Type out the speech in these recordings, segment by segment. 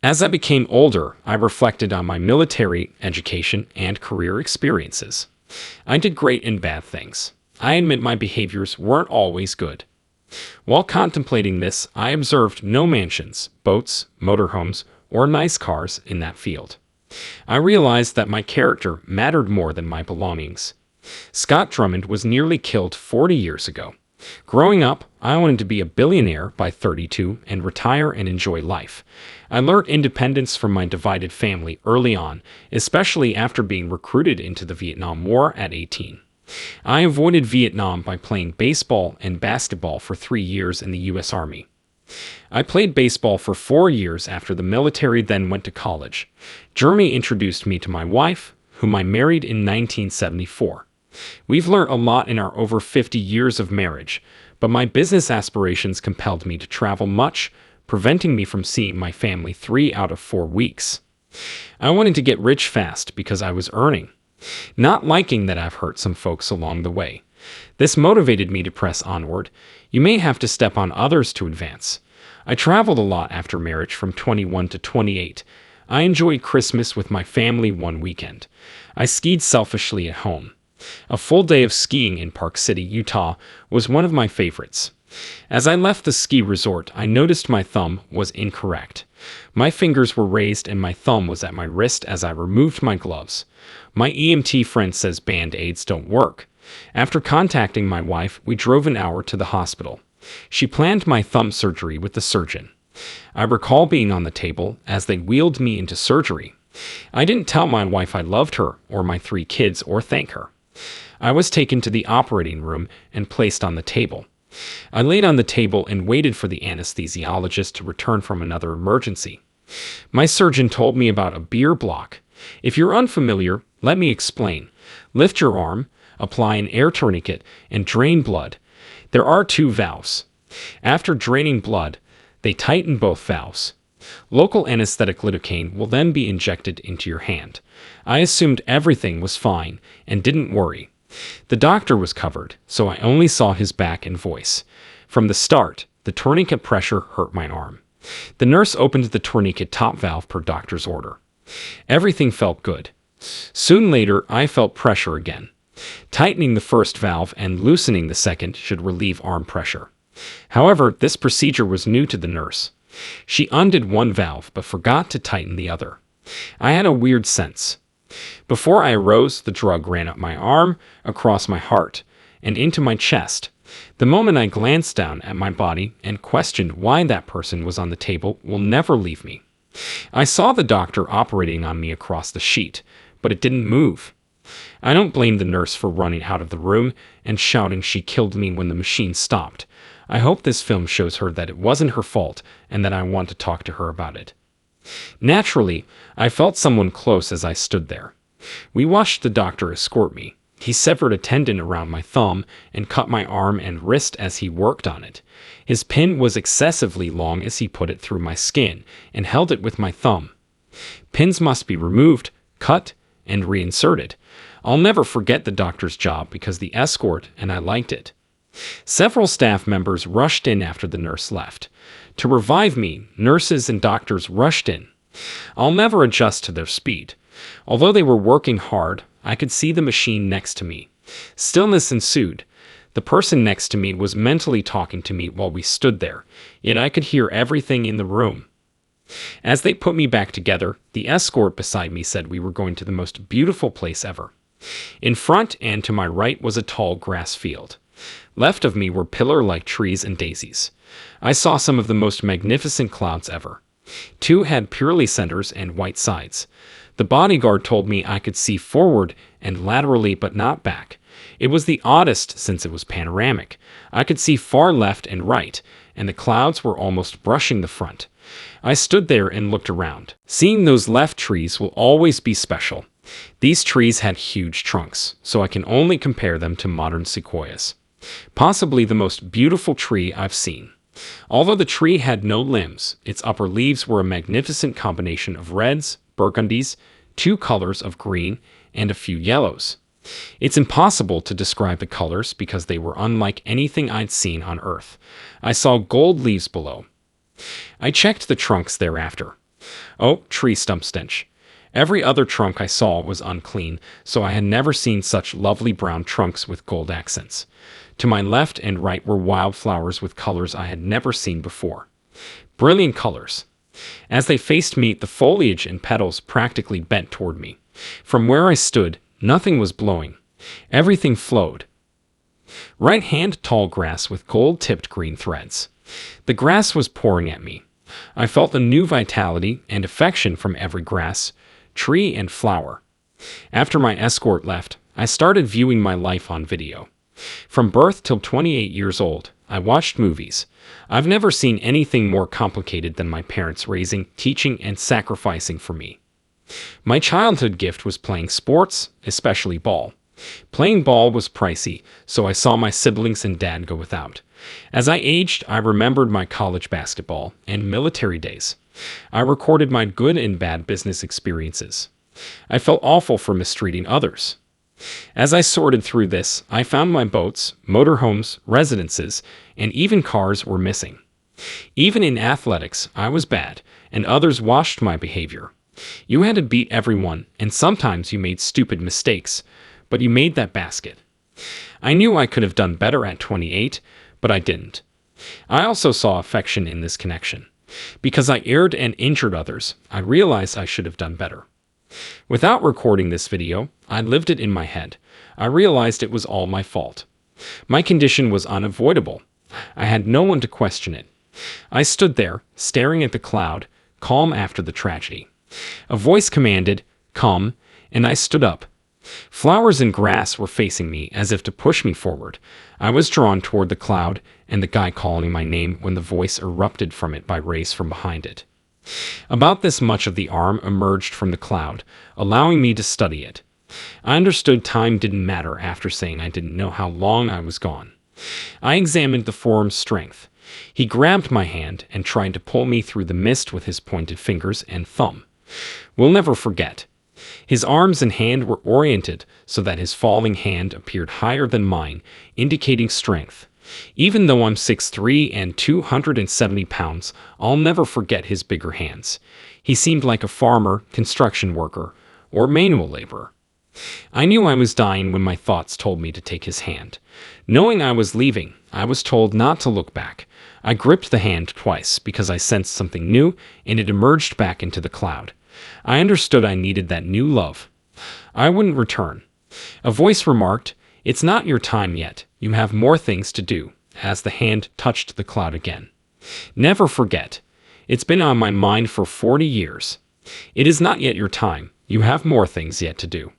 As I became older, I reflected on my military education and career experiences. I did great and bad things. I admit my behaviors weren't always good. While contemplating this, I observed no mansions, boats, motorhomes, or nice cars in that field. I realized that my character mattered more than my belongings. Scott Drummond was nearly killed 40 years ago. Growing up, I wanted to be a billionaire by 32 and retire and enjoy life. I learned independence from my divided family early on, especially after being recruited into the Vietnam War at 18. I avoided Vietnam by playing baseball and basketball for 3 years in the U.S. Army. I played baseball for 4 years after the military, then went to college. Germany introduced me to my wife, whom I married in 1974. We've learned a lot in our over 50 years of marriage, but my business aspirations compelled me to travel much, preventing me from seeing my family 3 out of 4 weeks. I wanted to get rich fast because I was earning, not liking that I've hurt some folks along the way. This motivated me to press onward. You may have to step on others to advance. I traveled a lot after marriage from 21 to 28. I enjoyed Christmas with my family one weekend. I skied selfishly at home. A full day of skiing in Park City, Utah was one of my favorites. As I left the ski resort, I noticed my thumb was incorrect. My fingers were raised and my thumb was at my wrist as I removed my gloves. My EMT friend says Band-Aids don't work. After contacting my wife, we drove an hour to the hospital. She planned my thumb surgery with the surgeon. I recall being on the table as they wheeled me into surgery. I didn't tell my wife I loved her or my 3 kids or thank her. I was taken to the operating room and placed on the table. I laid on the table and waited for the anesthesiologist to return from another emergency. My surgeon told me about a beer block. If you're unfamiliar, let me explain. Lift your arm, apply an air tourniquet, and drain blood. There are 2 valves. After draining blood, they tighten both valves. Local anesthetic lidocaine will then be injected into your hand. I assumed everything was fine and didn't worry. The doctor was covered, so I only saw his back and voice. From the start, the tourniquet pressure hurt my arm. The nurse opened the tourniquet top valve per doctor's order. Everything felt good. Soon later, I felt pressure again. Tightening the first valve and loosening the second should relieve arm pressure. However, this procedure was new to the nurse. She undid one valve but forgot to tighten the other. I had a weird sense. Before I arose, the drug ran up my arm, across my heart, and into my chest. The moment I glanced down at my body and questioned why that person was on the table will never leave me. I saw the doctor operating on me across the sheet, but it didn't move. I don't blame the nurse for running out of the room and shouting she killed me when the machine stopped. I hope this film shows her that it wasn't her fault and that I want to talk to her about it. Naturally, I felt someone close as I stood there. We watched the doctor escort me. He severed a tendon around my thumb and cut my arm and wrist as he worked on it. His pin was excessively long as he put it through my skin and held it with my thumb. Pins must be removed, cut, and reinserted. I'll never forget the doctor's job because the escort and I liked it. Several staff members rushed in after the nurse left. To revive me, nurses and doctors rushed in. I'll never adjust to their speed. Although they were working hard, I could see the machine next to me. Stillness ensued. The person next to me was mentally talking to me while we stood there, yet I could hear everything in the room. As they put me back together, the escort beside me said we were going to the most beautiful place ever. In front and to my right was a tall grass field. Left of me were pillar-like trees and daisies. I saw some of the most magnificent clouds ever. 2 had purely centers and white sides. The bodyguard told me I could see forward and laterally but not back. It was the oddest since it was panoramic. I could see far left and right, and the clouds were almost brushing the front. I stood there and looked around. Seeing those left trees will always be special. These trees had huge trunks, so I can only compare them to modern sequoias. Possibly the most beautiful tree I've seen. Although the tree had no limbs, its upper leaves were a magnificent combination of reds, burgundies, 2 colors of green, and a few yellows. It's impossible to describe the colors because they were unlike anything I'd seen on Earth. I saw gold leaves below. I checked the trunks thereafter. Oh, tree stump stench. Every other trunk I saw was unclean, so I had never seen such lovely brown trunks with gold accents. To my left and right were wildflowers with colors I had never seen before. Brilliant colors. As they faced me, the foliage and petals practically bent toward me. From where I stood, nothing was blowing. Everything flowed. Right hand tall grass with gold-tipped green threads. The grass was pouring at me. I felt a new vitality and affection from every grass, tree, and flower. After my escort left, I started viewing my life on video. From birth till 28 years old, I watched movies. I've never seen anything more complicated than my parents raising, teaching, and sacrificing for me. My childhood gift was playing sports, especially ball. Playing ball was pricey, so I saw my siblings and dad go without. As I aged, I remembered my college basketball and military days. I recorded my good and bad business experiences. I felt awful for mistreating others. As I sorted through this, I found my boats, motorhomes, residences, and even cars were missing. Even in athletics, I was bad, and others watched my behavior. You had to beat everyone, and sometimes you made stupid mistakes, but you made that basket. I knew I could have done better at 28, but I didn't. I also saw affection in this connection. Because I erred and injured others, I realized I should have done better. Without recording this video, I lived it in my head. I realized it was all my fault. My condition was unavoidable. I had no one to question it. I stood there, staring at the cloud, calm after the tragedy. A voice commanded, "Come," and I stood up. Flowers and grass were facing me as if to push me forward. I was drawn toward the cloud and the guy calling my name when the voice erupted from it by rays from behind it. About this much of the arm emerged from the cloud, allowing me to study it. I understood time didn't matter after saying I didn't know how long I was gone. I examined the form's strength. He grabbed my hand and tried to pull me through the mist with his pointed fingers and thumb. We'll never forget. His arms and hand were oriented so that his falling hand appeared higher than mine, indicating strength. Even though I'm 6'3" and 270 pounds, I'll never forget his bigger hands. He seemed like a farmer, construction worker, or manual laborer. I knew I was dying when my thoughts told me to take his hand. Knowing I was leaving, I was told not to look back. I gripped the hand twice because I sensed something new, and it emerged back into the cloud. I understood I needed that new love. I wouldn't return. A voice remarked, "It's not your time yet. You have more things to do," as the hand touched the cloud again. Never forget. It's been on my mind for 40 years. It is not yet your time. You have more things yet to do.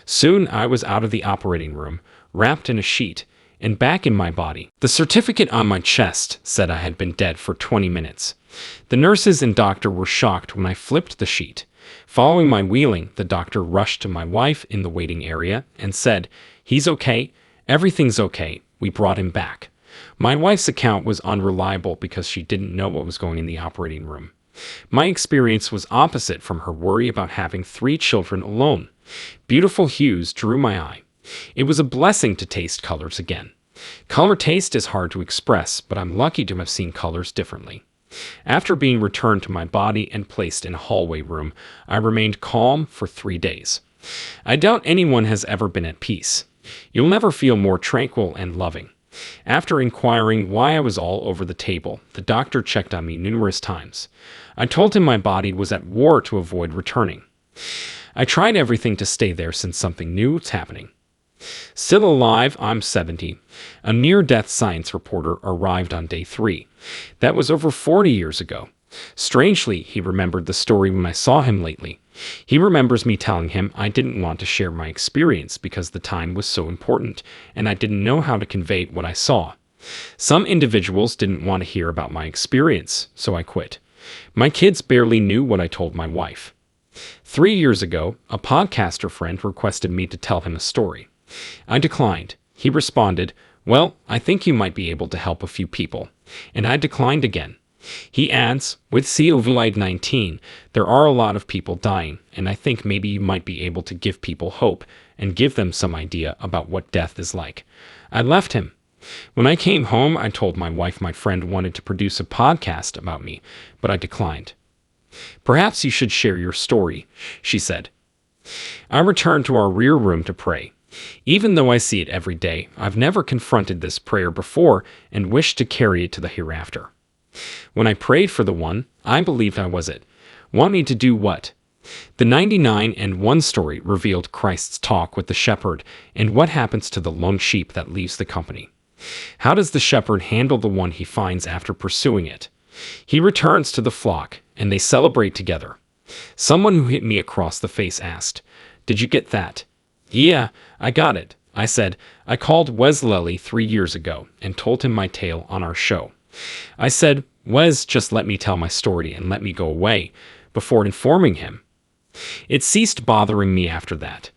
Soon I was out of the operating room, wrapped in a sheet, and back in my body. The certificate on my chest said I had been dead for 20 minutes. The nurses and doctor were shocked when I flipped the sheet. Following my wheeling, the doctor rushed to my wife in the waiting area and said, "He's okay. Everything's okay. We brought him back." My wife's account was unreliable because she didn't know what was going in the operating room. My experience was opposite from her worry about having 3 children alone. Beautiful hues drew my eye. It was a blessing to taste colors again. Color taste is hard to express, but I'm lucky to have seen colors differently. After being returned to my body and placed in a hallway room, I remained calm for 3 days. I doubt anyone has ever been at peace. You'll never feel more tranquil and loving. After inquiring why I was all over the table, the doctor checked on me numerous times. I told him my body was at war to avoid returning. I tried everything to stay there since something new was happening. Still alive, I'm 70. A near-death science reporter arrived on day 3. That was over 40 years ago. Strangely, he remembered the story when I saw him lately. He remembers me telling him I didn't want to share my experience because the time was so important, and I didn't know how to convey what I saw. Some individuals didn't want to hear about my experience, so I quit. My kids barely knew what I told my wife. 3 years ago, a podcaster friend requested me to tell him a story. I declined. He responded, "Well, I think you might be able to help a few people." And I declined again. He adds, "With COVID-19, there are a lot of people dying, and I think maybe you might be able to give people hope and give them some idea about what death is like." I left him. When I came home, I told my wife my friend wanted to produce a podcast about me, but I declined. Perhaps you should share your story, she said. I returned to our rear room to pray. Even though I see it every day, I've never confronted this prayer before and wished to carry it to the hereafter. When I prayed for the one, I believed I was it. Want me to do what? The 99 and 1 story revealed Christ's talk with the shepherd and what happens to the lone sheep that leaves the company. How does the shepherd handle the one he finds after pursuing it? He returns to the flock, and they celebrate together. Someone who hit me across the face asked, "Did you get that?" "Yeah, I got it," I said. I called Wes Lely 3 years ago and told him my tale on our show. I said, "Wes, just let me tell my story and let me go away," before informing him. It ceased bothering me after that.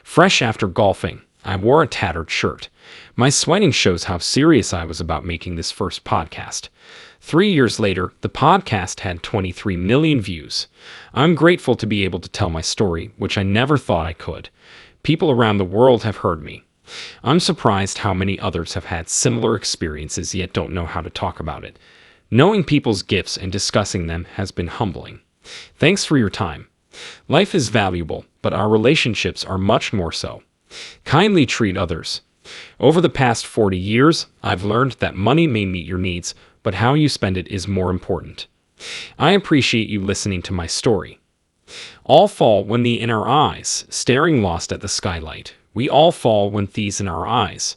Fresh after golfing, I wore a tattered shirt. My sweating shows how serious I was about making this first podcast. 3 years later, the podcast had 23 million views. I'm grateful to be able to tell my story, which I never thought I could. People around the world have heard me. I'm surprised how many others have had similar experiences yet don't know how to talk about it. Knowing people's gifts and discussing them has been humbling. Thanks for your time. Life is valuable, but our relationships are much more so. Kindly treat others. Over the past 40 years, I've learned that money may meet your needs, but how you spend it is more important. I appreciate you listening to my story. All fall when thee in our eyes, staring lost at the skylight. We all fall when thie's in our eyes.